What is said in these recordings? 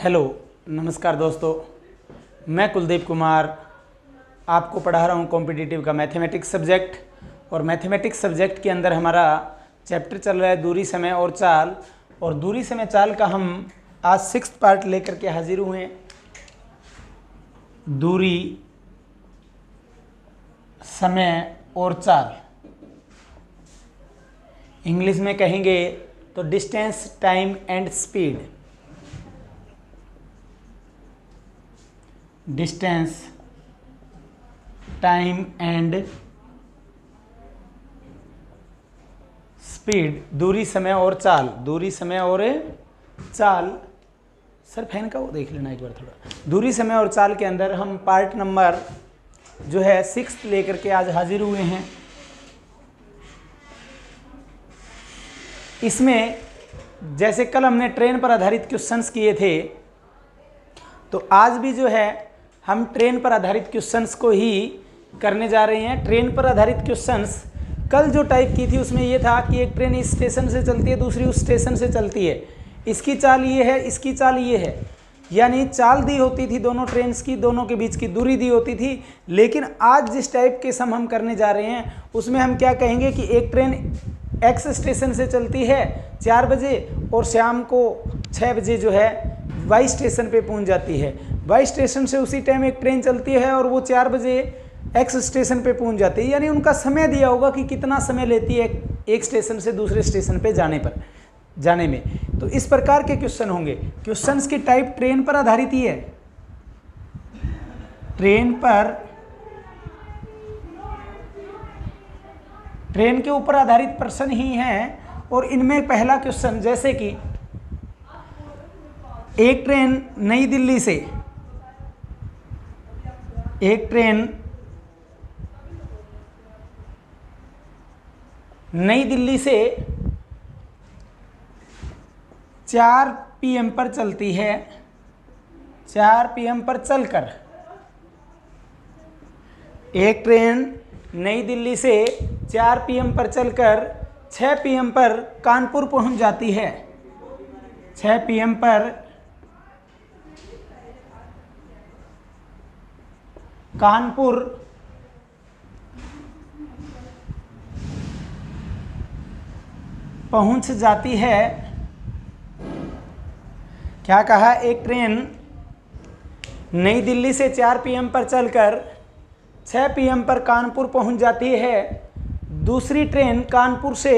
Hello, नमस्कार दोस्तों। मैं कुलदीप कुमार आपको पढ़ा रहा हूँ कॉम्पिटिटिव का मैथमेटिक्स सब्जेक्ट। और मैथमेटिक्स सब्जेक्ट के अंदर हमारा चैप्टर चल रहा है दूरी, समय और चाल। और दूरी, समय, चाल का हम आज 6th पार्ट लेकर के हाजिर हुए हैं। दूरी, समय और चाल, इंग्लिश में कहेंगे तो distance, time and speed. Distance, time and speed, दूरी, समय और चाल। दूरी, समय और चाल। सर फैन का वो देख लेना एक बार थोड़ा। दूरी, समय और चाल के अंदर हम पार्ट नंबर जो है 6 लेकर के आज हाजिर हुए हैं। इसमें जैसे कल हमने ट्रेन पर आधारित क्वेश्चंस किए थे, तो आज भी जो है हम ट्रेन पर आधारित क्वेश्चंस को ही करने जा रहे हैं। ट्रेन पर आधारित क्वेश्चंस कल जो टाइप की थी उसमें ये था कि एक ट्रेन इस स्टेशन से चलती है, दूसरी उस स्टेशन से चलती है, इसकी चाल ये है, इसकी चाल ये है, यानी चाल दी होती थी दोनों ट्रेन्स की, दोनों के बीच की दूरी दी होती थी। लेकिन आज जिस टाइप के सम हम करने जा रहे हैं उसमें हम क्या कहेंगे कि एक ट्रेन एक्स स्टेशन से चलती है 4 बजे और शाम को 6 बजे जो है वाई स्टेशन पे पहुंच जाती है। वाई स्टेशन से उसी टाइम एक ट्रेन चलती है और वो 4 बजे एक्स स्टेशन पे पहुंच जाती है। यानी उनका समय दिया होगा कि कितना समय लेती है एक स्टेशन से दूसरे स्टेशन पे जाने में। तो इस प्रकार के क्वेश्चन होंगे। क्वेश्चंस की टाइप ट्रेन पर आधारित ही है। ट्रेन के ऊपर आधारित प्रश्न ही हैं। और इनमें पहला क्वेश्चन, जैसे कि एक ट्रेन नई दिल्ली से 4 PM पर चलती है। 4 PM पर चलकर एक ट्रेन नई दिल्ली से 4 PM पर चलकर 6 PM पर कानपुर पहुंच जाती है। 6 PM पर कानपुर पहुंच जाती है। क्या कहा? एक ट्रेन नई दिल्ली से 4 PM पर चलकर 6 PM पर कानपुर पहुंच जाती है। दूसरी ट्रेन कानपुर से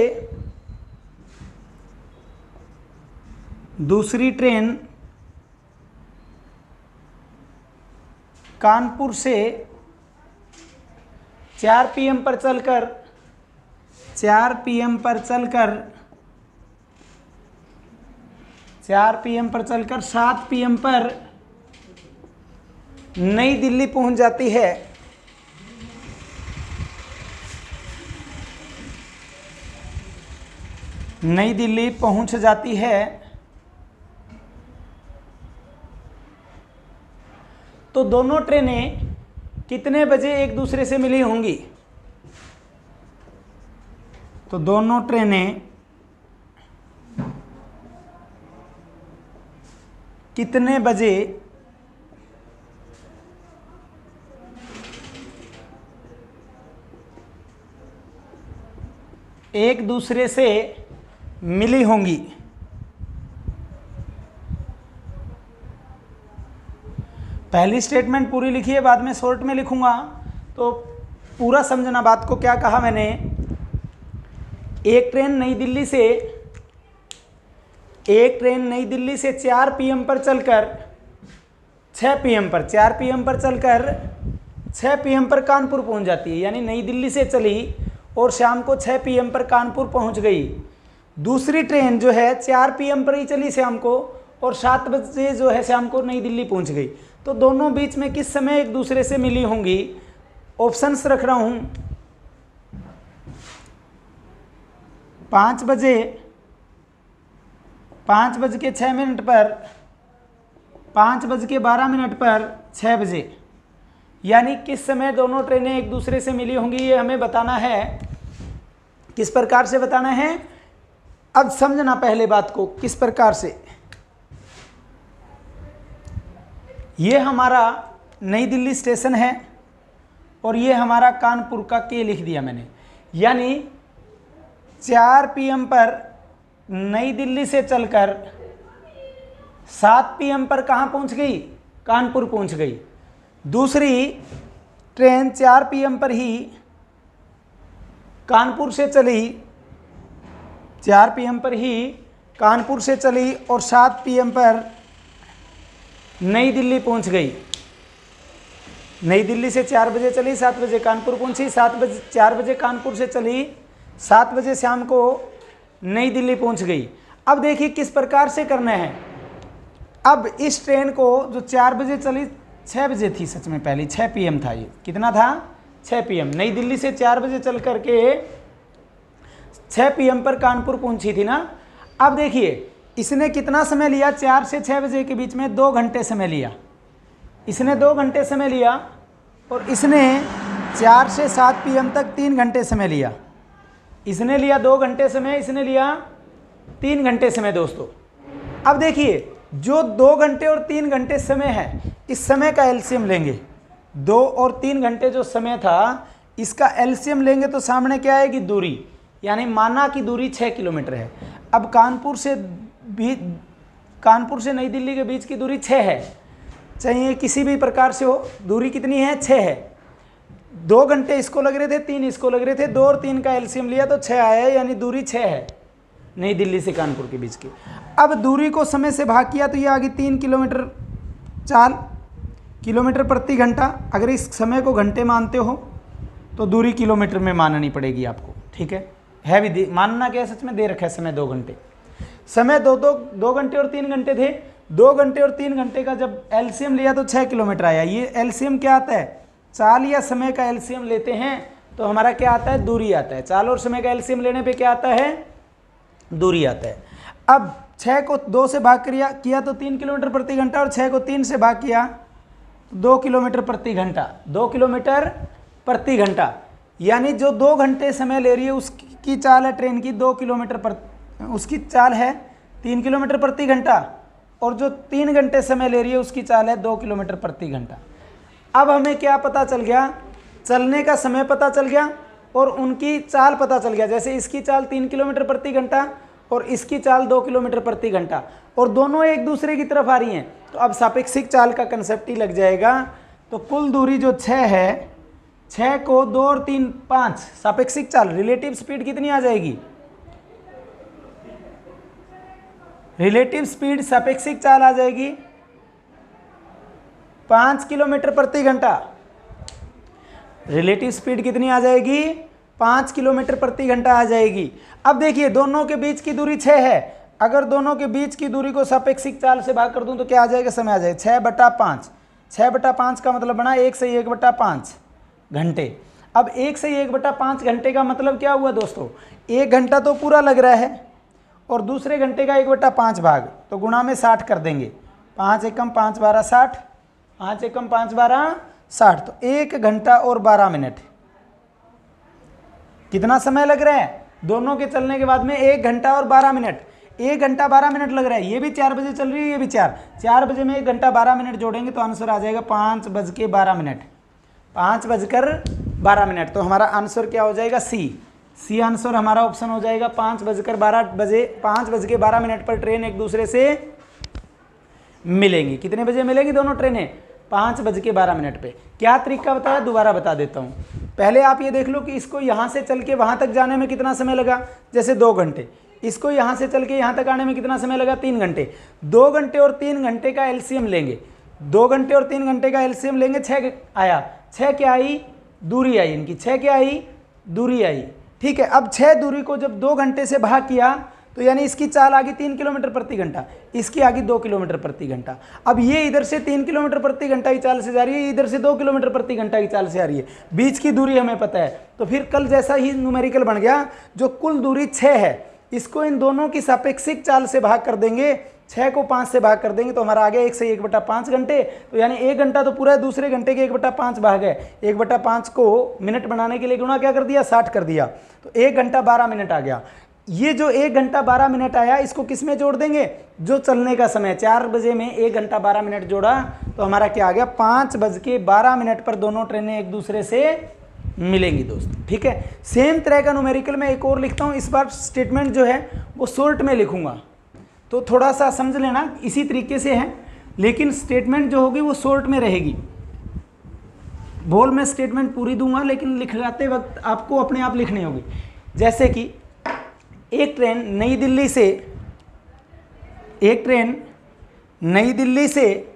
4 PM पर चलकर 4 PM पर चलकर 7 PM पर नई दिल्ली पहुंच जाती है। नई दिल्ली पहुंच जाती है। तो दोनों ट्रेनें कितने बजे एक दूसरे से मिली होंगी? तो दोनों ट्रेनें कितने बजे एक दूसरे से मिली होंगी? पहली स्टेटमेंट पूरी लिखी है, बाद में शॉर्ट में लिखूंगा तो पूरा समझना बात को। क्या कहा मैंने? एक ट्रेन नई दिल्ली से 4 PM पर चलकर 6 PM पर 4 PM पर चलकर 6 PM पर कानपुर पहुंच जाती है। यानी नई दिल्ली से चली और शाम को 6 PM पर कानपुर पहुंच गई। दूसरी ट्रेन जो है 4 PM पर ही चली शाम को और 7 बजे जो है शाम को नई दिल्ली पहुंच गई। तो दोनों बीच में किस समय एक दूसरे से मिली होंगी? ऑप्शंस रख रहा हूं। 5 बजे 5:06 पर, 5:12 पर, 6 बजे। यानी किस समय दोनों ट्रेनें एक दूसरे से मिली होंगी ये हमें बताना है। किस प्रकार से बताना है? अब समझना पहले बात को किस प्रकार से। ये हमारा नई दिल्ली स्टेशन है और ये हमारा कानपुर का के लिख दिया मैंने, यानी 4 PM पर नई दिल्ली से चलकर 7 PM पर कहाँ पहुँच गई, कानपुर पहुँच गई। दूसरी ट्रेन 4 PM पर ही कानपुर से चली, 4 PM पर ही कानपुर से चली और 7 PM पर नई दिल्ली पहुंच गई। नई दिल्ली से 4 बजे चली, 7 बजे कानपुर पहुंची, 4 बजे कानपुर से चली, 7 बजे शाम को नई दिल्ली पहुंच गई। अब देखिए किस प्रकार से करना है। अब इस ट्रेन को जो 4 बजे चली, 6 बजे थी सच में, पहले 6 PM था, ये कितना था, 6 PM। नई दिल्ली से 4 बजे चल करके 6 PM पर कानपुर पहुंची थी ना। अब देखिए इसने कितना समय लिया, 4 से 6 बजे के बीच में 2 घंटे समय लिया, इसने 2 घंटे समय लिया, और इसने 4 से 7 PM तक 3 घंटे समय लिया। इसने लिया 2 घंटे समय, इसने लिया 3 घंटे समय दोस्तों। अब देखिए जो 2 घंटे और 3 घंटे समय है, इस समय का एलसीएम लेंगे। 2 और 3 घंटे जो समय था, इसका एलसीएम लेंगे तो सामने क्या आएगी, दूरी, यानी माना कि दूरी 6 किलोमीटर है। अब कानपुर से नई दिल्ली के बीच की दूरी 6 है, चाहिए किसी भी प्रकार से हो, दूरी कितनी है, 6 है। 2 घंटे इसको लग रहे थे, 3 इसको लग रहे थे, 2 और 3 का एलसीएम लिया तो 6 आया, यानी दूरी 6 है नई दिल्ली से कानपुर के बीच की। अब दूरी को समय से भाग किया तो ये आ गई 3 किलोमीटर चाल, किलोमीटर प्रति घंटा। अगर इस समय को घंटे मानते हो तो दूरी किलोमीटर में माननी पड़ेगी आपको, ठीक है भी मानना क्या, सच में दे रखा है समय 2 घंटे। समय 2 घंटे और 3 घंटे थे, 2 घंटे और 3 घंटे का जब एलसीएम लिया तो 6 किलोमीटर आया। ये एलसीएम क्या आता है, चाल या समय का एलसीएम लेते हैं तो हमारा क्या आता है, दूरी आता है। चाल और समय का एलसीएम लेने पे क्या आता है, दूरी आता है। अब 6 को 2 से भाग किया तो 3 किलोमीटर प्रति घंटा, और 6 को 3 से भाग किया तो 2 किलोमीटर प्रति घंटा, 2 किलोमीटर प्रति घंटा। यानी जो 2 घंटे समय ले रही है उसकी चाल है ट्रेन की 2 किलोमीटर उसकी चाल है 3 किलोमीटर प्रति घंटा, और जो 3 घंटे समय ले रही है उसकी चाल है 2 किलोमीटर प्रति घंटा। अब हमें क्या पता चल गया, चलने का समय पता चल गया और उनकी चाल पता चल गया। जैसे इसकी चाल 3 किलोमीटर प्रति घंटा और इसकी चाल 2 किलोमीटर प्रति घंटा, और दोनों एक दूसरे की तरफ आ रही हैं, तो अब सापेक्षिक चाल का कंसेप्ट ही लग जाएगा। तो कुल दूरी जो 6 है, 6 को 2 और 3 5, सापेक्षिक चाल, रिलेटिव स्पीड कितनी आ जाएगी, रिलेटिव स्पीड सापेक्षिक चाल आ जाएगी 5 किलोमीटर प्रति घंटा। रिलेटिव स्पीड कितनी आ जाएगी, 5 किलोमीटर प्रति घंटा आ जाएगी। अब देखिए दोनों के बीच की दूरी 6 है, अगर दोनों के बीच की दूरी को सापेक्षिक चाल से भाग कर दूं तो क्या आ जाएगा, समय आ जाएगा 6/5। 6/5 का मतलब बना 1 से 1/5 घंटे। अब 1 से 1/5 घंटे का मतलब क्या हुआ दोस्तों, 1 घंटा तो पूरा लग रहा है और दूसरे घंटे का 1/5 भाग, तो गुणा में 60 कर देंगे। 5 एकम 5 12 60, 5 एकम 5 12 60, तो 1 घंटा और 12 मिनट। कितना समय लग रहा है, दोनों के चलने के बाद में 1 घंटा और 12 मिनट। 1 घंटा 12 मिनट लग रहा है, ये भी 4 बजे चल रही है, ये भी 4 बजे में 1 घंटा 12 मिनट जोड़ेंगे तो आंसर आ जाएगा 5:12 मिनट, 5:12 मिनट। तो हमारा आंसर क्या हो जाएगा, सी आंसर हमारा ऑप्शन हो जाएगा। 5:12 मिनट पर ट्रेन एक दूसरे से मिलेंगी। कितने बजे मिलेंगी दोनों ट्रेनें, 5:12 मिनट पे। क्या तरीका बताया, दोबारा बता देता हूँ। पहले आप ये देख लो कि इसको यहाँ से चल के वहाँ तक जाने में कितना समय लगा, जैसे 2 घंटे। इसको यहाँ से चल के यहाँ तक आने में कितना समय लगा, 3 घंटे। 2 घंटे और 3 घंटे का एलसीएम लेंगे, 2 घंटे और 3 घंटे का एलसीएम लेंगे, 6 आया। 6 क्या आई, दूरी आई इनकी, 6 क्या आई, दूरी आई, ठीक है। अब 6 दूरी को जब 2 घंटे से भाग किया तो यानी इसकी चाल आ गई 3 किलोमीटर प्रति घंटा, इसकी आ गई 2 किलोमीटर प्रति घंटा। अब ये इधर से 3 किलोमीटर प्रति घंटा की चाल से जा रही है, इधर से 2 किलोमीटर प्रति घंटा की चाल से आ रही है, बीच की दूरी हमें पता है। तो फिर कल जैसा ही न्यूमेरिकल बन गया, जो कुल दूरी 6 है इसको इन दोनों की सापेक्षिक चाल से भाग कर देंगे, 6 को 5 से भाग कर देंगे तो हमारा आ गया 1 से 1/5 घंटे। तो यानी 1 घंटा तो पूरा है, दूसरे घंटे के 1/5 भाग है। 1/5 को मिनट बनाने के लिए गुणा क्या कर दिया, 60 कर दिया, तो 1 घंटा 12 मिनट आ गया। ये जो 1 घंटा 12 मिनट आया इसको किस में जोड़ देंगे, जो चलने का समय 4 बजे में 1 घंटा 12 मिनट जोड़ा तो हमारा क्या आ गया 5:12 पर दोनों ट्रेनें एक दूसरे से मिलेंगी दोस्तों। ठीक है, सेम तरह का न्यूमेरिकल मैं एक और लिखता हूँ, इस बार स्टेटमेंट जो है वो शॉर्ट में लिखूंगा तो थोड़ा सा समझ लेना, इसी तरीके से है लेकिन स्टेटमेंट जो होगी वो शॉर्ट में रहेगी। बोल मैं स्टेटमेंट पूरी दूंगा लेकिन लिखवाते वक्त आपको अपने आप लिखनी होगी। जैसे कि एक ट्रेन नई दिल्ली से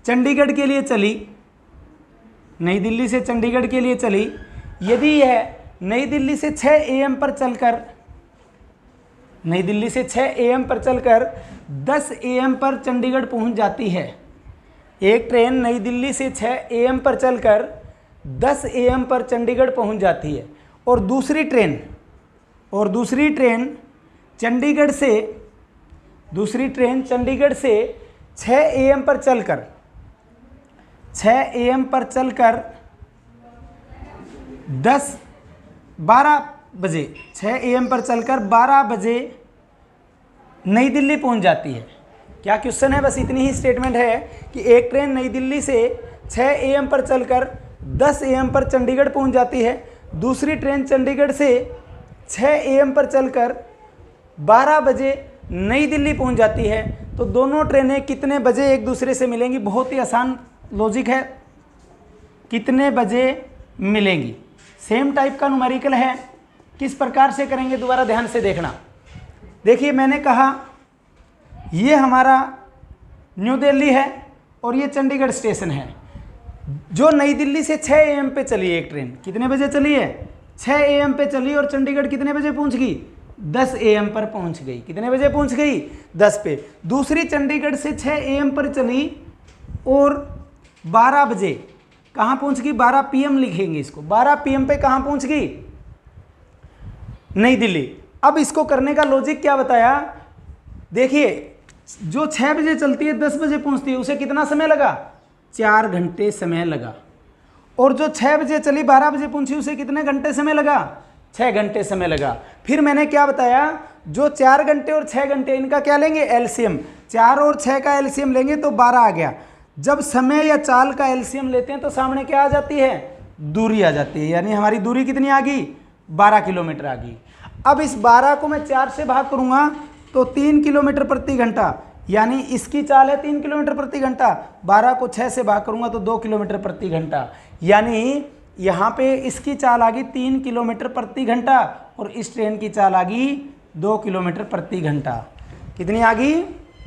चंडीगढ़ के लिए चली, नई दिल्ली से चंडीगढ़ के लिए चली। यदि यह नई दिल्ली से 6 AM पर चलकर, नई दिल्ली से 6 AM पर चलकर 10 AM पर चंडीगढ़ पहुंच जाती है। एक ट्रेन नई दिल्ली से 6 AM पर चलकर 10 AM पर चंडीगढ़ पहुंच जाती है और दूसरी ट्रेन चंडीगढ़ से 6 AM पर चलकर 6 AM पर चलकर 12 बजे नई दिल्ली पहुंच जाती है। क्या क्वेश्चन है, बस इतनी ही स्टेटमेंट है कि एक ट्रेन नई दिल्ली से 6 AM पर चलकर 10 AM पर चंडीगढ़ पहुंच जाती है, दूसरी ट्रेन चंडीगढ़ से 6 AM पर चलकर 12 बजे नई दिल्ली पहुंच जाती है। तो दोनों ट्रेनें कितने बजे एक दूसरे से मिलेंगी, बहुत ही आसान लॉजिक है, कितने बजे मिलेंगी। सेम टाइप का न्यूमेरिकल है, किस प्रकार से करेंगे दोबारा ध्यान से देखना। देखिए मैंने कहा ये हमारा न्यू दिल्ली है और ये चंडीगढ़ स्टेशन है। जो नई दिल्ली से 6 AM पे चली एक ट्रेन, कितने बजे चली है 6 AM पे चली और चंडीगढ़ कितने बजे पहुंच गई 10 AM पर पहुंच गई। कितने बजे पहुंच गई 10 पे। दूसरी चंडीगढ़ से 6 AM पर चली और 12 बजे कहाँ पहुंच गई, 12 PM लिखेंगे इसको, 12 PM पे कहाँ पहुंच गई नई दिल्ली। अब इसको करने का लॉजिक क्या बताया, देखिए जो 6 बजे चलती है 10 बजे पहुंचती है उसे कितना समय लगा 4 घंटे समय लगा, और जो 6 बजे चली 12 बजे पहुंची उसे कितने घंटे समय लगा 6 घंटे समय लगा। फिर मैंने क्या बताया, जो 4 घंटे और 6 घंटे इनका क्या लेंगे एलसीएम, 4 और 6 का एलसीएम लेंगे तो 12 आ गया। जब समय या चाल का एलसीएम लेते हैं तो सामने क्या आ जाती है दूरी आ जाती है, यानी हमारी दूरी कितनी आ गई 12 किलोमीटर आ गई। अब इस 12 को मैं 4 से भाग करूंगा तो 3 किलोमीटर प्रति घंटा, यानी इसकी चाल है 3 किलोमीटर प्रति घंटा, 12 को 6 से भाग करूंगा तो 2 किलोमीटर प्रति घंटा, यानी यहाँ पे इसकी चाल आ गई 3 किलोमीटर प्रति घंटा और इस ट्रेन की चाल आ गई 2 किलोमीटर प्रति घंटा। कितनी आ गई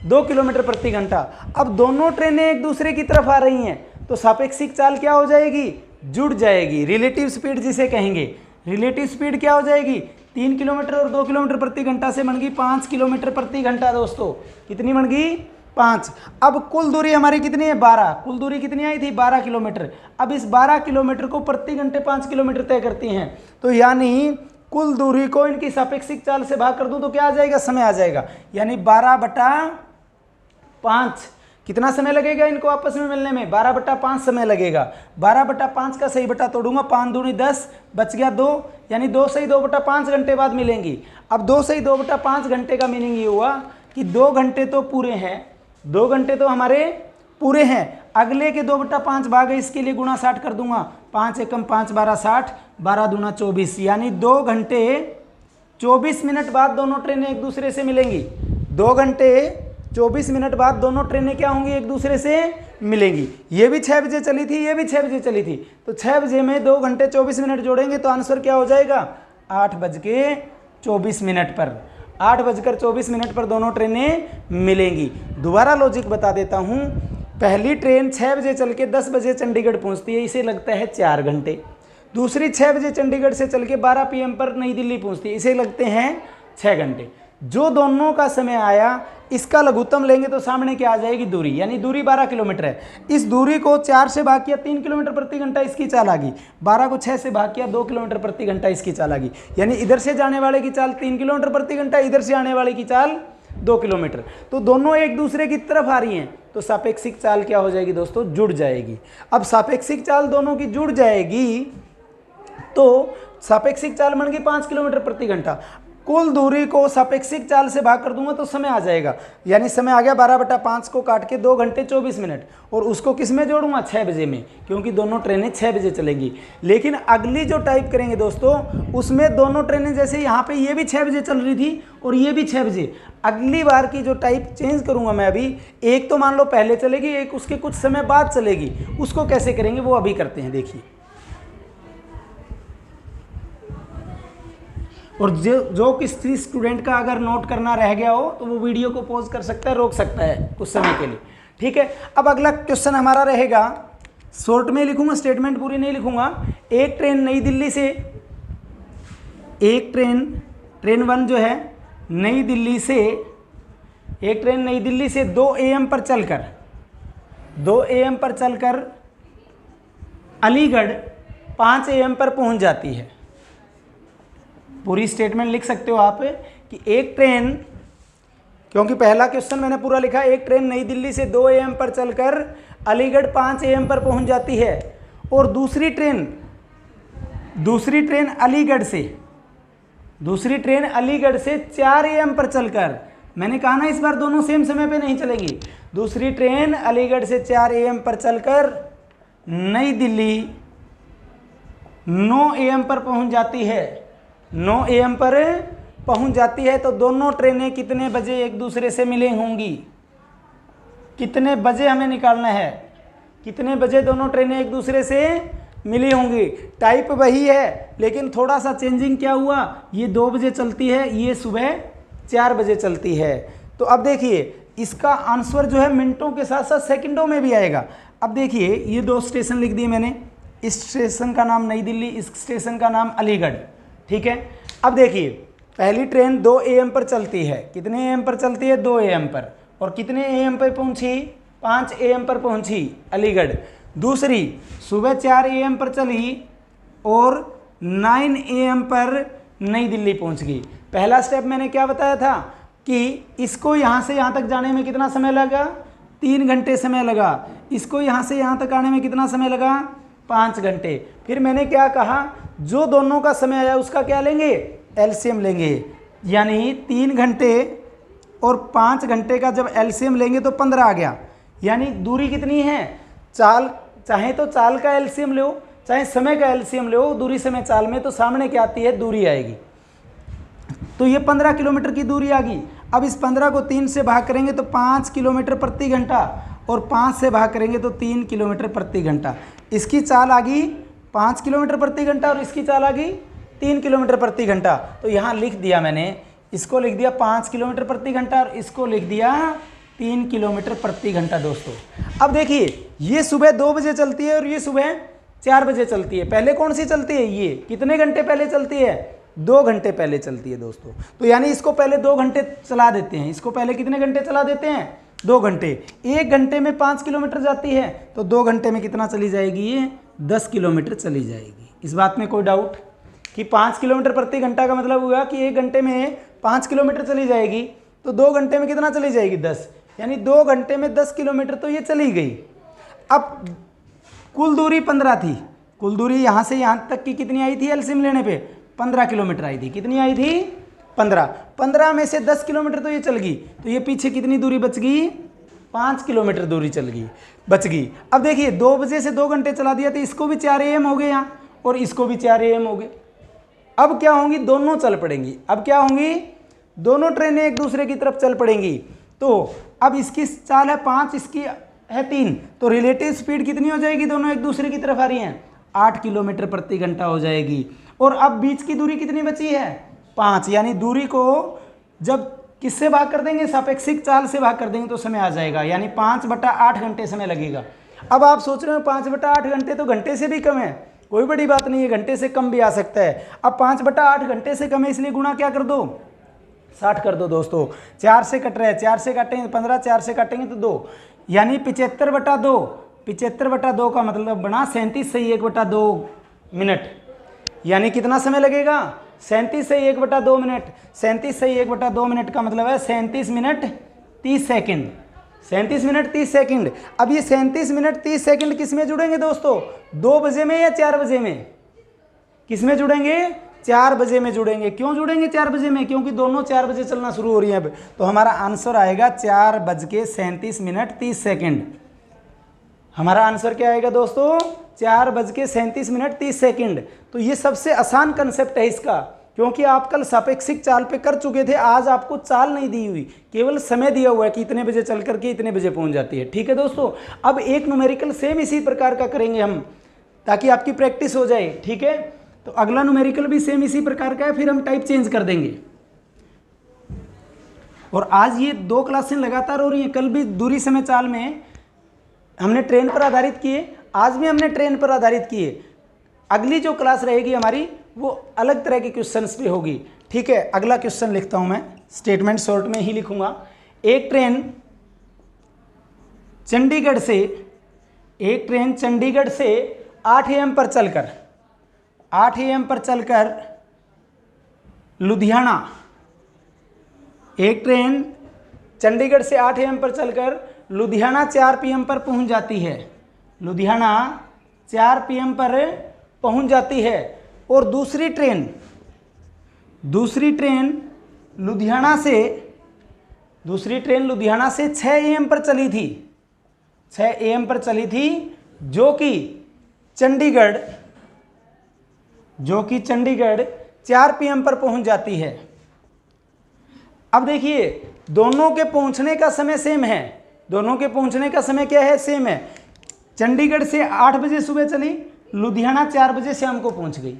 2 किलोमीटर प्रति घंटा। अब दोनों ट्रेनें एक दूसरे की तरफ आ रही हैं तो सापेक्षिक चाल क्या हो जाएगी, जुड़ जाएगी। रिलेटिव स्पीड जिसे कहेंगे, रिलेटिव स्पीड क्या हो जाएगी 3 किलोमीटर और 2 किलोमीटर प्रति घंटा से बन गई 5 किलोमीटर प्रति घंटा। दोस्तों कितनी बन गई 5। अब कुल दूरी हमारी कितनी है 12, कुल दूरी कितनी आई थी 12 किलोमीटर। अब इस 12 किलोमीटर को प्रति घंटे 5 किलोमीटर तय करती हैं, तो यानी कुल दूरी को इनकी सापेक्षिक चाल से भाग कर दूं तो क्या आ जाएगा समय आ जाएगा, यानी 12/5। कितना समय लगेगा इनको आपस में मिलने में 12/5 समय लगेगा। 12/5 का सही बटा तोड़ूंगा, 5 दूनी 10 बच गया 2, यानी 2 सही 2/5 घंटे बाद मिलेंगी। अब 2 सही 2/5 घंटे का मीनिंग ये हुआ कि 2 घंटे तो पूरे हैं, 2 घंटे तो हमारे पूरे हैं। अगले के 2/5 भाग है, इसके लिए गुणा 60 कर दूंगा, 5 एकम 5 12 60, 12 दूना 24, यानी 2 घंटे 24 मिनट बाद दोनों ट्रेनें एक दूसरे से मिलेंगी। 2 घंटे 24 मिनट बाद दोनों ट्रेनें क्या होंगी एक दूसरे से मिलेंगी। ये भी 6 बजे चली थी, ये भी 6 बजे चली थी, तो 6 बजे में 2 घंटे 24 मिनट जोड़ेंगे तो आंसर क्या हो जाएगा 8:24 पर। 8:24 पर दोनों ट्रेनें मिलेंगी। दोबारा लॉजिक बता देता हूँ, पहली ट्रेन 6 बजे चल के 10 बजे चंडीगढ़ पहुँचती है, इसे लगता है 4 घंटे। दूसरी 6 बजे चंडीगढ़ से चल के 12 PM पर नई दिल्ली पहुँचती है, इसे लगते हैं 6 घंटे। जो दोनों का समय आया इसका लघुत्तम लेंगे तो सामने क्या आ जाएगी दूरी, यानी दूरी 12 किलोमीटर है। इस दूरी को 4 से भाग किया 3 किलोमीटर प्रति घंटा इसकी चाल आ गई, 12 को 6 से भाग किया 2 किलोमीटर प्रति घंटा इसकी चाल आ गई, यानी इधर से जाने वाले की चाल 3 किलोमीटर प्रति घंटा, इधर से आने वाले की चाल 2 किलोमीटर। तो दोनों एक दूसरे की तरफ आ रही हैं तो सापेक्षिक चाल क्या हो जाएगी दोस्तों जुड़ जाएगी। अब सापेक्षिक चाल दोनों की जुड़ जाएगी तो सापेक्षिक चाल बन गई 5 किलोमीटर प्रति घंटा। कुल दूरी को सापेक्षिक चाल से भाग कर दूंगा तो समय आ जाएगा। यानी समय आ गया 12/5 को काट के 2 घंटे 24 मिनट, और उसको किस में जोड़ूंगा 6 बजे में, क्योंकि दोनों ट्रेनें 6 बजे चलेंगी। लेकिन अगली जो टाइप करेंगे दोस्तों, उसमें दोनों ट्रेनें जैसे यहाँ पे ये भी 6 बजे चल रही थी और ये भी 6 बजे, अगली बार की जो टाइप चेंज करूंगा मैं अभी, एक तो मान लो पहले चलेगी, एक उसके कुछ समय बाद चलेगी। उसको कैसे करेंगे वो अभी करते हैं, देखिए। और जो किसी स्टूडेंट का अगर नोट करना रह गया हो तो वो वीडियो को पॉज कर सकता है, रोक सकता है कुछ समय के लिए, ठीक है। अब अगला क्वेश्चन हमारा रहेगा, शॉर्ट में लिखूंगा, स्टेटमेंट पूरी नहीं लिखूंगा। एक ट्रेन नई दिल्ली से, एक ट्रेन 1 जो है नई दिल्ली से, एक ट्रेन नई दिल्ली से 2 AM पर चलकर, 2 AM पर चलकर अलीगढ़ 5 AM पर पहुंच जाती है। पूरी स्टेटमेंट लिख सकते हो आप कि एक ट्रेन, क्योंकि पहला क्वेश्चन मैंने पूरा लिखा, एक ट्रेन नई दिल्ली से 2 AM पर चलकर अलीगढ़ 5 AM पर पहुंच जाती है, और दूसरी ट्रेन अलीगढ़ से 4 AM पर चलकर, मैंने कहा ना इस बार दोनों सेम समय पे नहीं चलेंगी, दूसरी ट्रेन अलीगढ़ से 4 AM पर चलकर नई दिल्ली 9 AM पर पहुंच जाती है, 9 AM पर पहुंच जाती है। तो दोनों ट्रेनें कितने बजे एक दूसरे से मिले होंगी, कितने बजे हमें निकालना है, कितने बजे दोनों ट्रेनें एक दूसरे से मिली होंगी। टाइप वही है, लेकिन थोड़ा सा चेंजिंग क्या हुआ, ये 2 बजे चलती है, ये सुबह 4 बजे चलती है। तो अब देखिए इसका आंसर जो है मिनटों के साथ साथ सेकंडों में भी आएगा। अब देखिए ये 2 स्टेशन लिख दिए मैंने, इस स्टेशन का नाम नई दिल्ली, इस स्टेशन का नाम अलीगढ़, ठीक है। अब देखिए पहली ट्रेन 2 AM पर चलती है, कितने AM पर चलती है 2 AM पर, और कितने AM पर पहुंची 5 AM पर पहुंची अलीगढ़। दूसरी सुबह 4 AM पर चली और 9 AM पर नई दिल्ली पहुंच गई। पहला स्टेप मैंने क्या बताया था कि इसको यहाँ से यहाँ तक जाने में कितना समय लगा, 3 घंटे समय लगा। इसको यहाँ से यहाँ तक आने में कितना समय लगा, 5 घंटे। फिर मैंने क्या कहा, जो दोनों का समय आया उसका क्या लेंगे, एलसीएम लेंगे। यानी 3 घंटे और 5 घंटे का जब एलसीएम लेंगे तो 15 आ गया। यानी दूरी कितनी है, चाल, चाहे तो चाल का एलसीएम लो चाहे समय का एलसीएम लो, दूरी समय चाल में तो सामने क्या आती है, दूरी आएगी। तो ये 15 किलोमीटर की दूरी आ गई। अब इस 15 को 3 से भाग करेंगे तो 5 किलोमीटर प्रति घंटा, और 5 से भाग करेंगे तो 3 किलोमीटर प्रति घंटा। इसकी चाल आ गई 5 किलोमीटर प्रति घंटा और इसकी चाल आ गई 3 किलोमीटर प्रति घंटा। तो यहाँ लिख दिया मैंने, इसको लिख दिया 5 किलोमीटर प्रति घंटा और इसको लिख दिया 3 किलोमीटर प्रति घंटा। दोस्तों अब देखिए ये सुबह 2 बजे चलती है और ये सुबह 4 बजे चलती है। पहले कौन सी चलती है, ये कितने घंटे पहले चलती है, 2 घंटे पहले चलती है दोस्तों। तो यानी इसको पहले 2 घंटे चला देते हैं, इसको पहले कितने घंटे चला देते हैं, 2 घंटे। 1 घंटे में 5 किलोमीटर जाती है तो 2 घंटे में कितना चली जाएगी, ये 10 किलोमीटर चली जाएगी। इस बात में कोई डाउट कि 5 किलोमीटर प्रति घंटा का मतलब हुआ कि 1 घंटे में 5 किलोमीटर चली जाएगी, तो 2 घंटे में कितना चली जाएगी, 10। यानी 2 घंटे में 10 किलोमीटर तो ये चली गई। अब कुल दूरी 15 थी, कुल दूरी यहाँ से यहाँ तक की कितनी आई थी एलसीएम लेने पे, 15 किलोमीटर आई थी। कितनी आई थी, 15 में से 10 किलोमीटर तो ये चल गई, तो ये पीछे कितनी दूरी बच गई, 5 किलोमीटर दूरी चल गई, बच गई। अब देखिए 2 बजे से 2 घंटे चला दिया तो इसको भी 4 AM हो गए यहाँ, और इसको भी 4 AM हो गए। अब क्या होंगी, दोनों चल पड़ेंगी। अब क्या होंगी, दोनों ट्रेनें एक दूसरे की तरफ चल पड़ेंगी। तो अब इसकी चाल है 5, इसकी है 3, तो रिलेटिव स्पीड कितनी हो जाएगी, दोनों एक दूसरे की तरफ आ रही हैं, 8 किलोमीटर प्रति घंटा हो जाएगी। और अब बीच की दूरी कितनी बची है, 5। यानी दूरी को जब किससे भाग कर देंगे, सापेक्षिक चाल से भाग कर देंगे तो समय आ जाएगा। यानी 5/8 घंटे समय लगेगा। अब आप सोच रहे हो 5/8 घंटे तो घंटे से भी कम है, कोई बड़ी बात नहीं है, घंटे से कम भी आ सकता है। अब 5/8 घंटे से कम है, इसलिए गुणा क्या कर दो, 60 कर दो दोस्तों। 4 से कट रहे हैं, 4 से काटेंगे तो 15, 4 से काटेंगे तो 2, यानी 75/2। 75/2 का मतलब बना 37 सही 1/2 मिनट। यानी कितना समय लगेगा, 37 सही 1/2 मिनट। 37 सही 1/2 मिनट का मतलब है 37 मिनट 30 सेकेंड। 37 minute 30 second. अब ये 37 मिनट 30 सेकेंड किस में जुड़ेंगे दोस्तों, 2 बजे में या 4 बजे में, किस में जुड़ेंगे, 4 बजे में जुड़ेंगे। क्यों जुड़ेंगे 4 बजे में? क्योंकि दोनों 4 बजे चलना शुरू हो रही है अब। तो हमारा आंसर आएगा 4:37:30। हमारा आंसर क्या आएगा दोस्तों? 4:37:30। तो ये सबसे आसान कंसेप्ट है इसका, क्योंकि आप कल सापेक्षिक चाल पे कर चुके थे। आज आपको चाल नहीं दी हुई, केवल समय दिया हुआ है कि इतने बजे चल करके इतने बजे पहुंच जाती है। ठीक है दोस्तों, अब एक न्यूमेरिकल सेम इसी प्रकार का करेंगे हम, ताकि आपकी प्रैक्टिस हो जाए। ठीक है, तो अगला न्यूमेरिकल भी सेम इसी प्रकार का है, फिर हम टाइप चेंज कर देंगे। और आज ये 2 क्लासें लगातार हो रही हैं। कल भी दूरी समय चाल में हमने ट्रेन पर आधारित किए, आज भी हमने ट्रेन पर आधारित किए। अगली जो क्लास रहेगी हमारी वो अलग तरह के क्वेश्चंस पे होगी। ठीक है, अगला क्वेश्चन लिखता हूं मैं, स्टेटमेंट शॉर्ट में ही लिखूंगा। एक ट्रेन चंडीगढ़ से 8 AM पर चलकर लुधियाना, एक ट्रेन चंडीगढ़ से 8 AM पर चलकर लुधियाना 4 PM पर पहुंच जाती है। लुधियाना 4 PM पर पहुंच जाती है। और दूसरी ट्रेन लुधियाना से 6 AM पर चली थी, 6 AM पर चली थी, जो कि चंडीगढ़ 4 PM पर पहुंच जाती है। अब देखिए, दोनों के पहुंचने का समय सेम है। दोनों के पहुंचने का समय क्या है? सेम है। चंडीगढ़ से 8 बजे सुबह चली, लुधियाना 4 बजे शाम को पहुंच गई।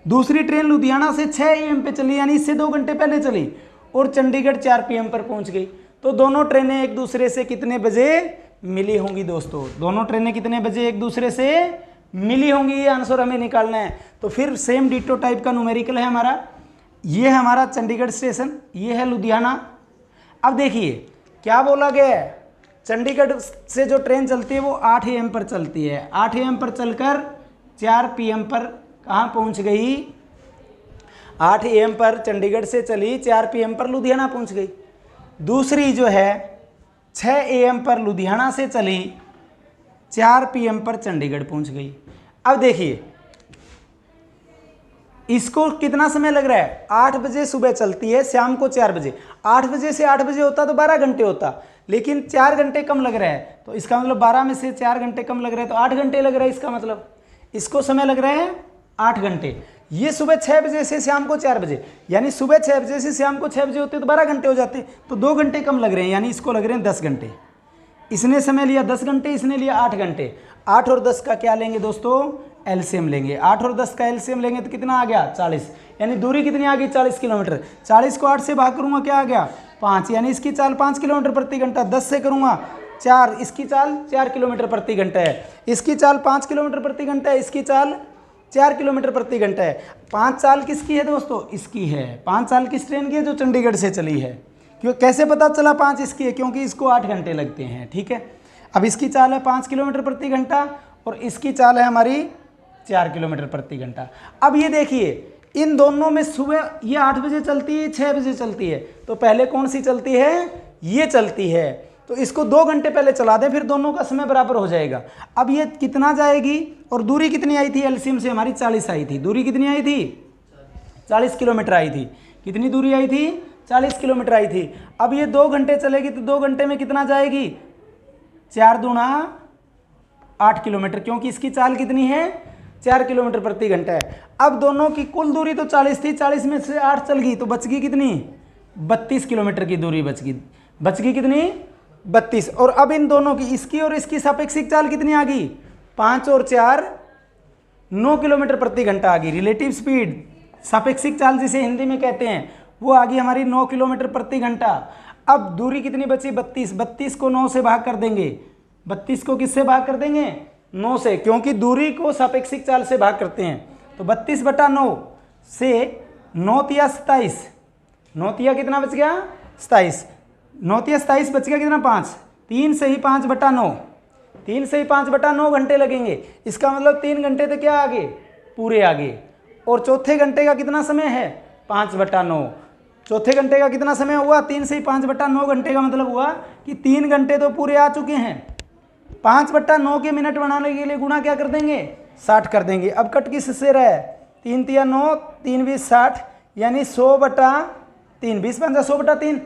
दूसरी ट्रेन लुधियाना से 6 AM पे चली, यानी इससे 2 घंटे पहले चली, और चंडीगढ़ 4 PM पर पहुंच गई। तो दोनों ट्रेनें एक दूसरे से कितने बजे मिली होंगी दोस्तों? दोनों ट्रेनें कितने बजे एक दूसरे से मिली होंगी? ये आंसर हमें निकालना है। तो फिर सेम डिटो टाइप का न्यूमेरिकल है हमारा। ये है हमारा चंडीगढ़ स्टेशन, ये है लुधियाना। अब देखिए क्या बोला गया है, चंडीगढ़ से जो ट्रेन चलती है वो 8 AM पर चलती है। 8 AM पर चलकर 4 PM पर कहाँ पहुँच गई? 8 AM पर चंडीगढ़ से चली, 4 PM पर लुधियाना पहुँच गई। दूसरी जो है 6 AM पर लुधियाना से चली, 4 PM पर चंडीगढ़ पहुँच गई। अब देखिए इसको कितना समय लग रहा है? 8 बजे सुबह चलती है, शाम को 4 बजे। 8 बजे से 8 बजे होता तो 12 घंटे होता, लेकिन 4 घंटे कम लग रहा है। तो इसका मतलब 12 में से 4 घंटे कम लग रहा है, तो 8 घंटे लग रहा है। इसका मतलब इसको समय लग रहा है 8 घंटे। ये सुबह 6 बजे से शाम को 4 बजे, यानी सुबह 6 बजे से शाम को 6 बजे होते तो 12 घंटे हो जाते, तो 2 घंटे कम लग रहे हैं, यानी इसको लग रहे हैं 10 घंटे। इसने समय लिया 10 घंटे, इसने लिया 8 घंटे। 8 और 10 का क्या लेंगे दोस्तों? एलसीएम लेंगे। 8 और 10 का एलसीएम लेंगे तो कितना आ गया? 40। यानी दूरी कितनी आ गई? 40 किलोमीटर। 40 को 8 से भाग करूंगा, क्या आ गया? 5। यानी इसकी चाल 5 किलोमीटर प्रति घंटा। 10 से करूंगा 4, इसकी चाल 4 किलोमीटर प्रति घंटा है। इसकी चाल 5 किलोमीटर प्रति घंटा है, इसकी चाल 4 किलोमीटर प्रति घंटा है। 5 चाल किसकी है दोस्तों? इसकी है। 5 चाल किस ट्रेन की है? जो चंडीगढ़ से चली है। क्यों, कैसे पता चला 5 इसकी है? क्योंकि इसको 8 घंटे लगते हैं। ठीक है, अब इसकी चाल है 5 किलोमीटर प्रति घंटा और इसकी चाल है हमारी 4 किलोमीटर प्रति घंटा। अब ये देखिए, इन दोनों में सुबह ये 8 बजे चलती है, 6 बजे चलती है, तो पहले कौन सी चलती है? ये चलती है। तो इसको 2 घंटे पहले चला दें, फिर दोनों का समय बराबर हो जाएगा। अब ये कितना जाएगी और दूरी कितनी आई थी? एलसीएम से हमारी 40 आई थी। दूरी कितनी आई थी? 40 किलोमीटर आई थी। कितनी दूरी आई थी? 40 किलोमीटर आई थी। अब ये 2 घंटे चलेगी तो 2 घंटे में कितना जाएगी? 4 दूना 8 किलोमीटर, क्योंकि इसकी चाल कितनी है? 4 किलोमीटर प्रति घंटा है। अब दोनों की कुल दूरी तो 40 थी, 40 में से 8 चल गई तो बच गई कितनी? 32 किलोमीटर की दूरी बच गई। बच गई कितनी? 32। और अब इन दोनों की, इसकी और इसकी सापेक्षिक चाल कितनी आ गई? 5 और 4 9 किलोमीटर प्रति घंटा आ गई। रिलेटिव स्पीड, सापेक्षिक चाल जिसे हिंदी में कहते हैं, वो आ गई हमारी 9 किलोमीटर प्रति घंटा। अब दूरी कितनी बची? 32। 32 को 9 से भाग कर देंगे। 32 को किससे भाग कर देंगे? 9 से, क्योंकि दूरी को सापेक्षिक चाल से भाग करते हैं। तो 32/9 से 9 तिया 27, 9 तिया कितना बच गया? 27। 9 तिया 27 बच गया कितना? 5। 3 से ही 5/9, 3 से ही 5/9 घंटे लगेंगे। इसका मतलब 3 घंटे तो क्या आगे? पूरे आगे। और चौथे घंटे का कितना समय है? 5/9। चौथे घंटे का कितना समय हुआ? 3 से ही 5/9 घंटे का मतलब हुआ कि 3 घंटे तो पूरे आ चुके हैं। 5/9 के मिनट बनाने के लिए गुणा क्या कर देंगे? 60 कर देंगे। अब कट किससे रहा है? 3 तिया 9, 3 20 60, यानी 100/3, 20 पंजा 100/3।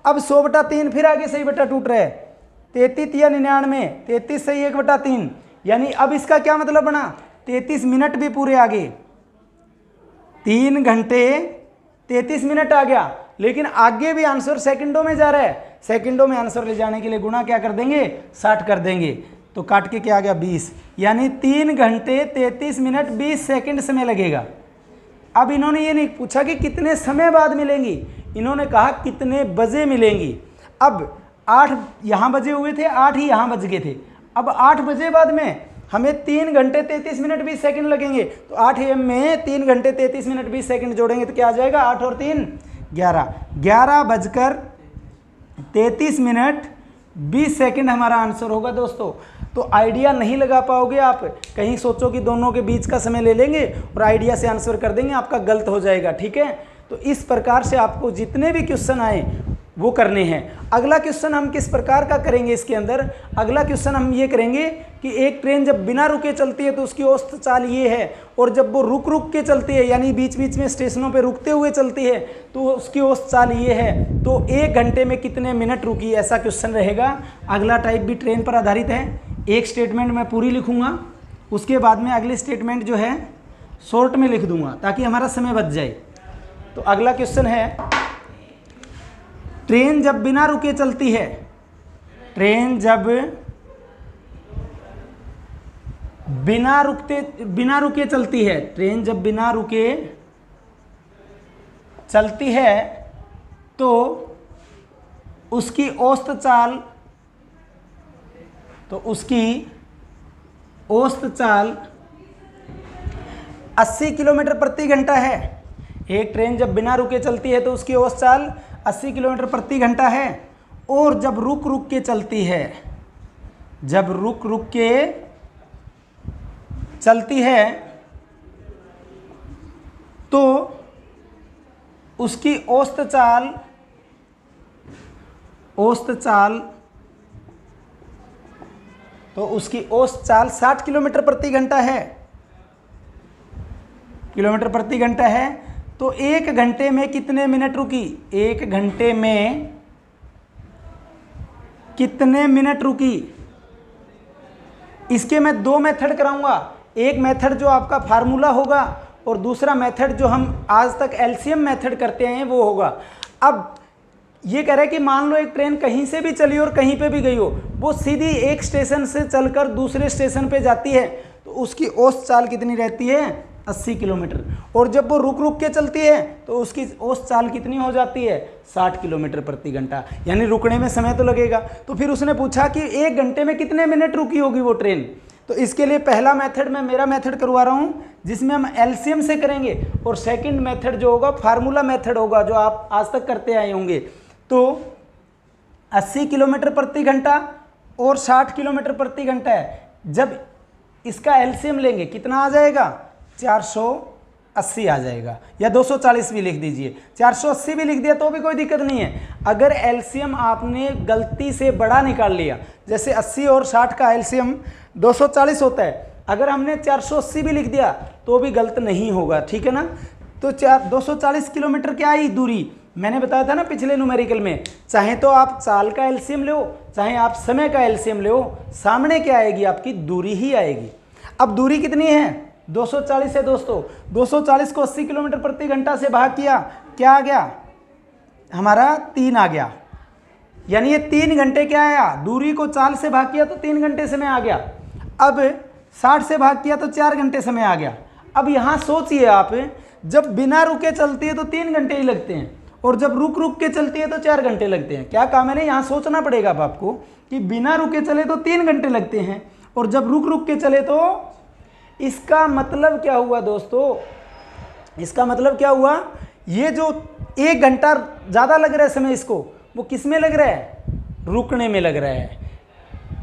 अब 100/3 फिर आगे सही बटा टूट रहा है, 33 तिया 99, 33 सही 1/3, यानी अब इसका क्या मतलब बना, 33 मिनट भी पूरे आगे, 3 घंटे 33 मिनट आ गया। लेकिन आगे भी आंसर सेकंडों में जा रहा है, सेकंडों में आंसर ले जाने के लिए गुणा क्या कर देंगे, 60 कर देंगे, तो काट के क्या आ गया 20, यानी 3 घंटे 33 मिनट 20 सेकंड समय लगेगा। अब इन्होंने ये नहीं पूछा कि कितने समय बाद मिलेंगी, इन्होंने कहा कितने बजे मिलेंगी। अब 8 यहाँ बजे हुए थे, 8 ही यहाँ बज गए थे। अब 8 बजे बाद में हमें 3 घंटे 33 मिनट 20 सेकंड लगेंगे, तो 8 AM में 3 घंटे 33 मिनट 20 सेकंड जोड़ेंगे तो क्या आ जाएगा, 8 और 3 11, 11:33 20 सेकंड हमारा आंसर होगा दोस्तों। तो आइडिया नहीं लगा पाओगे आप, कहीं सोचो कि दोनों के बीच का समय ले लेंगे और आइडिया से आंसर कर देंगे, आपका गलत हो जाएगा, ठीक है। तो इस प्रकार से आपको जितने भी क्वेश्चन आए वो करने हैं। अगला क्वेश्चन हम किस प्रकार का करेंगे इसके अंदर, अगला क्वेश्चन हम ये करेंगे कि एक ट्रेन जब बिना रुके चलती है तो उसकी औसत चाल ये है, और जब वो रुक रुक के चलती है यानी बीच बीच में स्टेशनों पे रुकते हुए चलती है तो उसकी औसत चाल ये है, तो 1 घंटे में कितने मिनट रुकी, ऐसा क्वेश्चन रहेगा। अगला टाइप भी ट्रेन पर आधारित है। एक स्टेटमेंट मैं पूरी लिखूंगा, उसके बाद में अगली स्टेटमेंट जो है शॉर्ट में लिख दूंगा ताकि हमारा समय बच जाए। तो अगला क्वेश्चन है, ट्रेन जब बिना रुके चलती है, ट्रेन जब बिना रुके चलती है, ट्रेन जब बिना रुके चलती है तो उसकी औसत चाल, तो उसकी औसत चाल 80 किलोमीटर प्रति घंटा है। एक ट्रेन जब बिना रुके चलती है तो उसकी औसत चाल 80 किलोमीटर प्रति घंटा है, और जब रुक रुक के चलती है, जब रुक रुक के चलती है तो उसकी औसत चाल, तो उसकी औसत चाल 60 किलोमीटर प्रति घंटा है, किलोमीटर प्रति घंटा है। तो 1 घंटे में कितने मिनट रुकी, 1 घंटे में कितने मिनट रुकी, इसके मैं 2 मेथड कराऊंगा। एक मेथड जो आपका फार्मूला होगा और दूसरा मेथड जो हम आज तक एलसीएम मेथड करते हैं वो होगा। अब ये कह रहा है कि मान लो एक ट्रेन कहीं से भी चली और कहीं पे भी गई हो, वो सीधी एक स्टेशन से चलकर दूसरे स्टेशन पे जाती है तो उसकी औसत चाल कितनी रहती है, 80 किलोमीटर, और जब वो रुक रुक के चलती है तो उसकी औसत चाल कितनी हो जाती है, 60 किलोमीटर प्रति घंटा, यानी रुकने में समय तो लगेगा। तो फिर उसने पूछा कि 1 घंटे में कितने मिनट रुकी होगी वो ट्रेन। तो इसके लिए पहला मेथड मैं मेरा मेथड करवा रहा हूँ जिसमें हम एलसीएम से करेंगे, और सेकंड मेथड जो होगा फार्मूला मेथड होगा जो आप आज तक करते आए होंगे। तो 80 किलोमीटर प्रति घंटा और 60 किलोमीटर प्रति घंटा है, जब इसका एलसीएम लेंगे कितना आ जाएगा, 480 आ जाएगा, या 240 भी लिख दीजिए, 480 भी लिख दिया तो भी कोई दिक्कत नहीं है। अगर एलसीएम आपने गलती से बड़ा निकाल लिया, जैसे 80 और 60 का एलसीएम 240 होता है, अगर हमने 480 भी लिख दिया तो भी गलत नहीं होगा, ठीक है ना। तो 240 किलोमीटर क्या आई दूरी, मैंने बताया था ना पिछले न्यूमेरिकल में, चाहे तो आप चाल का एलसीएम लो चाहे आप समय का एलसीएम लो, सामने क्या आएगी, आपकी दूरी ही आएगी। अब दूरी कितनी है, 240 है दोस्तों। 240 को 80 किलोमीटर प्रति घंटा से भाग किया, क्या आ गया हमारा, 3 आ गया, यानी ये 3 घंटे क्या आया, दूरी को चाल से भाग किया तो 3 घंटे समय आ गया। अब 60 से भाग किया तो 4 घंटे समय आ गया। अब यहाँ सोचिए आप, जब बिना रुके चलती है तो 3 घंटे ही लगते हैं, और जब रुक रुक के चलती है तो 4 घंटे लगते हैं। क्या काम है ना, यहाँ सोचना पड़ेगा अब आपको कि बिना रुके चले तो 3 घंटे लगते हैं, और जब रुक रुक के चले तो, इसका मतलब क्या हुआ दोस्तों, इसका मतलब क्या हुआ, ये जो 1 घंटा ज़्यादा लग रहा है समय इसको, वो किस में लग रहा है, रुकने में लग रहा है।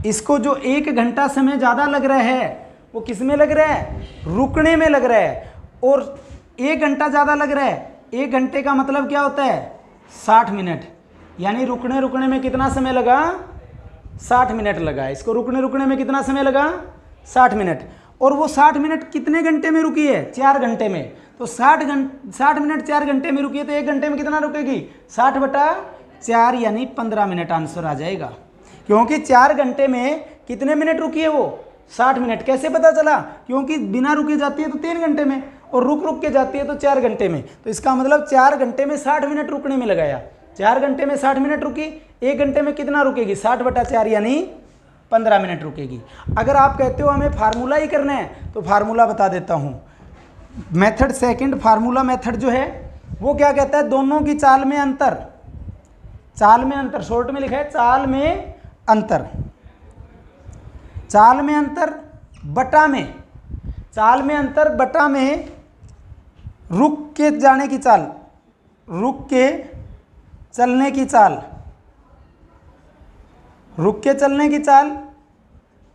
इसको जो 1 घंटा समय ज़्यादा लग रहा है वो किस में लग रहा है, रुकने में लग रहा है। और 1 घंटा ज़्यादा लग रहा है, 1 घंटे का मतलब क्या होता है, 60 मिनट, यानी रुकने में कितना समय लगा, 60 मिनट लगा। इसको रुकने में कितना समय लगा, 60 मिनट। और वो 60 मिनट कितने घंटे में रुकी है? 4 घंटे में। तो 60 मिनट 4 घंटे में रुकी है, तो 1 घंटे में कितना रुकेगी? 60/4 यानी 15 मिनट आंसर आ जाएगा। क्योंकि 4 घंटे में कितने मिनट रुकी है वो? 60 मिनट। कैसे पता चला? क्योंकि बिना रुके जाती है तो 3 घंटे में, और रुक के जाती है तो 4 घंटे में। तो इसका मतलब 4 घंटे में 60 मिनट रुकने में लगाया। 4 घंटे में 60 मिनट रुकी, 1 घंटे में कितना रुकेगी? 60/4 यानी 15 मिनट रुकेगी। अगर आप कहते हो हमें फार्मूला ही करना है, तो फार्मूला बता देता हूँ। मेथड सेकंड, फार्मूला मेथड जो है वो क्या कहता है? दोनों की चाल में अंतर, चाल में अंतर, शॉर्ट में लिखा है चाल में अंतर, चाल में अंतर बटा में, चाल में अंतर बटा में रुक के जाने की चाल, रुक के चलने की चाल, रुक के चलने की चाल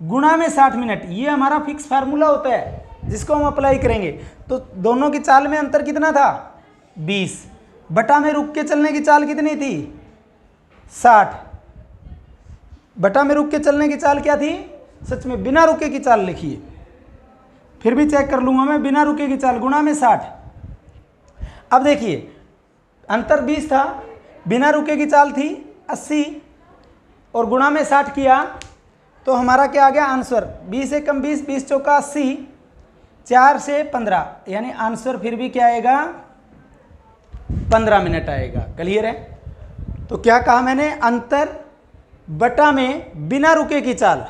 गुणा में 60 मिनट। ये हमारा फिक्स फार्मूला होता है जिसको हम अप्लाई करेंगे। तो दोनों की चाल में अंतर कितना था? 20 बटा में रुक के चलने की चाल कितनी थी? 60 बटा में रुक के चलने की चाल क्या थी? सच में बिना रुके की चाल लिखिए, फिर भी चेक कर लूंगा मैं। बिना रुके की चाल गुणा में 60। अब देखिए अंतर 20 था, बिना रुके की चाल थी 80 और गुणा में 60 किया तो हमारा क्या आ गया आंसर? 20 से कम 20, 20 चौका 80, 4 से 15 यानी आंसर फिर भी क्या आएगा? 15 मिनट आएगा। क्लियर है? तो क्या कहा मैंने? अंतर बटा में बिना रुके की चाल,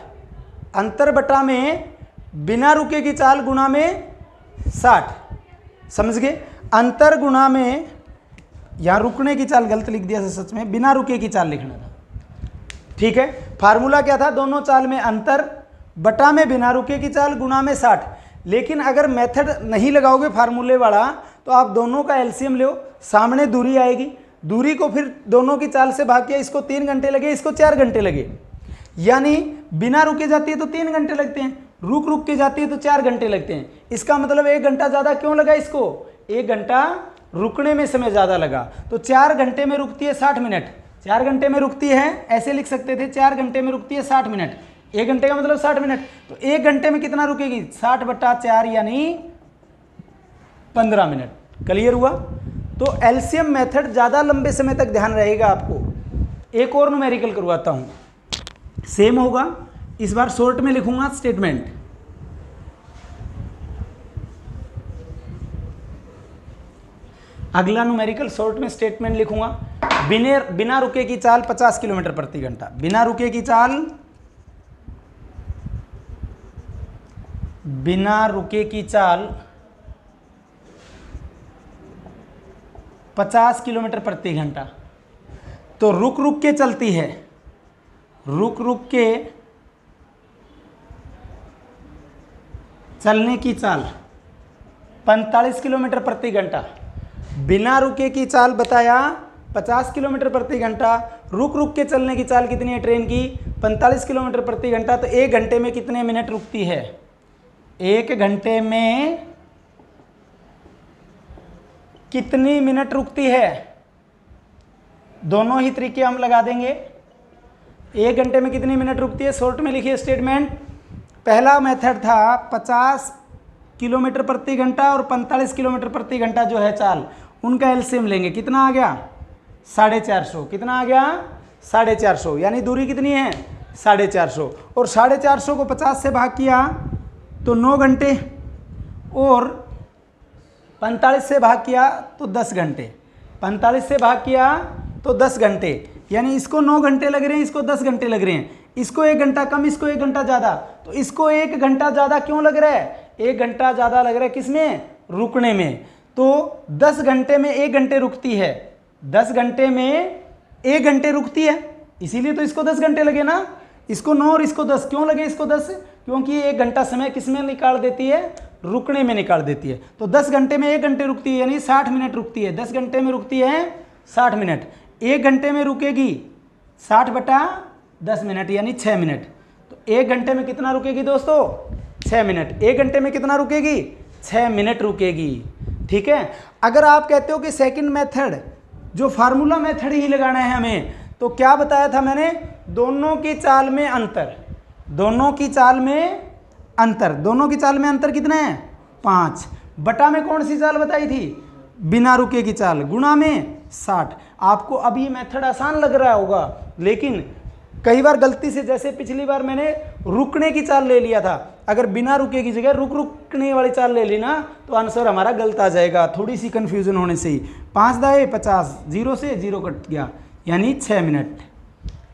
अंतर बटा में बिना रुके की चाल गुणा में 60। समझ गए? अंतर गुणा में, यहाँ रुकने की चाल गलत लिख दिया सच में, बिना रुके की चाल लिखना था। ठीक है? फार्मूला क्या था? दोनों चाल में अंतर बटा में बिना रुके की चाल गुणा में 60। लेकिन अगर मेथड नहीं लगाओगे फार्मूले वाला तो आप दोनों का एलसीएम लो, सामने दूरी आएगी, दूरी को फिर दोनों की चाल से भाग किया, इसको 3 घंटे लगे, इसको 4 घंटे लगे। यानी बिना रुके जाती है तो 3 घंटे लगते हैं, रुक के जाती है तो 4 घंटे लगते हैं। इसका मतलब 1 घंटा ज़्यादा क्यों लगा इसको? 1 घंटा रुकने में समय ज़्यादा लगा। तो 4 घंटे में रुकती है 60 मिनट, 4 घंटे में रुकती है, ऐसे लिख सकते थे 4 घंटे में रुकती है 60 मिनट, 1 घंटे का मतलब 60 मिनट। तो 1 घंटे में कितना रुकेगी? 60/4 यानी 15 मिनट। क्लियर हुआ? तो एलसीएम मेथड ज़्यादा लंबे समय तक ध्यान रहेगा आपको। एक और न्यूमेरिकल करवाता हूँ, सेम होगा, इस बार शॉर्ट में लिखूंगा स्टेटमेंट। अगला न्यूमेरिकल शॉर्ट में स्टेटमेंट लिखूंगा। बिना रुके की चाल 50 किलोमीटर प्रति घंटा, बिना रुके की चाल, बिना रुके की चाल 50 किलोमीटर प्रति घंटा। तो रुक के चलती है, रुक के चलने की चाल 45 किलोमीटर प्रति घंटा। बिना रुके की चाल बताया 50 किलोमीटर प्रति घंटा, रुक के चलने की चाल कितनी है ट्रेन की? 45 किलोमीटर प्रति घंटा। तो 1 घंटे में कितने मिनट रुकती है? 1 घंटे में कितनी मिनट रुकती है? दोनों ही तरीके हम लगा देंगे। 1 घंटे में कितनी मिनट रुकती है? शॉर्ट में लिखिए स्टेटमेंट। पहला मेथड था 50 किलोमीटर प्रति घंटा और 45 किलोमीटर प्रति घंटा जो है चाल, उनका एलसीएम लेंगे। कितना आ गया? 450। कितना आ गया? 450। यानी दूरी कितनी है? 450। और 450 को 50 से भाग किया तो 9 घंटे, और 45 से भाग किया तो 10 घंटे, 45 से भाग किया तो 10 घंटे। यानी इसको 9 घंटे लग रहे हैं, इसको 10 घंटे लग रहे हैं। इसको 1 घंटा कम, इसको 1 घंटा ज़्यादा। तो इसको 1 घंटा ज़्यादा क्यों लग रहा है? 1 घंटा ज़्यादा लग रहा है किसमें? रुकने में। तो 10 घंटे में 1 घंटे रुकती है, 10 घंटे में 1 घंटे रुकती है, इसीलिए तो इसको 10 घंटे लगे ना। इसको 9 और इसको 10 क्यों लगे? इसको 10 क्योंकि 1 घंटा समय किसमें निकाल देती है? रुकने में निकाल देती है। तो 10 घंटे में 1 घंटे रुकती है, यानी 60 मिनट रुकती है। 10 घंटे में रुकती है 60 मिनट। 1 घंटे में रुकेगी 60/10 मिनट यानी 6 मिनट। तो 1 घंटे में कितना रुकेगी दोस्तों? 6 मिनट। 1 घंटे में कितना रुकेगी? 6 मिनट रुकेगी। ठीक है? अगर आप कहते हो कि सेकंड मेथड जो फार्मूला मेथड ही लगाना है हमें, तो क्या बताया था मैंने? दोनों की चाल में अंतर, दोनों की चाल में अंतर, दोनों की चाल में अंतर कितना है 5, बटा में कौन सी चाल बताई थी बिना रुके की चाल, गुणा में 60। आपको अब ये मेथड आसान लग रहा होगा, लेकिन कई बार गलती से, जैसे पिछली बार मैंने रुकने की चाल ले लिया था, अगर बिना रुके की जगह रुकने वाली चाल ले ली ना तो आंसर हमारा गलत आ जाएगा, थोड़ी सी कंफ्यूजन होने से ही। 5 दाए 50, 0 से 0 कट गया, यानी 6 मिनट।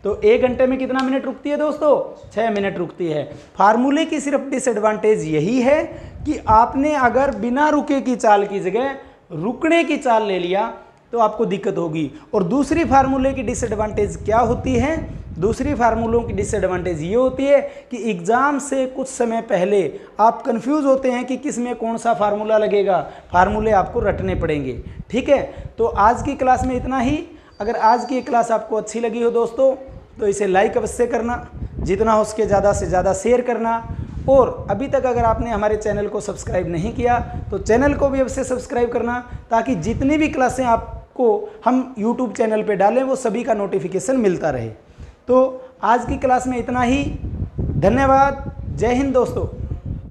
तो 1 घंटे में कितना मिनट रुकती है दोस्तों 6 मिनट रुकती है। फार्मूले की सिर्फ डिसएडवांटेज यही है कि आपने अगर बिना रुके की चाल की जगह रुकने की चाल ले लिया तो आपको दिक्कत होगी। और दूसरी फार्मूले की डिसएडवांटेज क्या होती है, दूसरी फार्मूलों की डिसएडवांटेज ये होती है कि एग्ज़ाम से कुछ समय पहले आप कंफ्यूज होते हैं कि किस में कौन सा फार्मूला लगेगा, फार्मूले आपको रटने पड़ेंगे। ठीक है, तो आज की क्लास में इतना ही। अगर आज की क्लास आपको अच्छी लगी हो दोस्तों तो इसे लाइक अवश्य करना, जितना हो सके ज़्यादा से ज़्यादा शेयर करना, और अभी तक अगर आपने हमारे चैनल को सब्सक्राइब नहीं किया तो चैनल को भी अवश्य सब्सक्राइब करना, ताकि जितनी भी क्लासें आपको हम यूट्यूब चैनल पे डालें वो सभी का नोटिफिकेशन मिलता रहे। तो आज की क्लास में इतना ही। धन्यवाद। जय हिंद दोस्तों।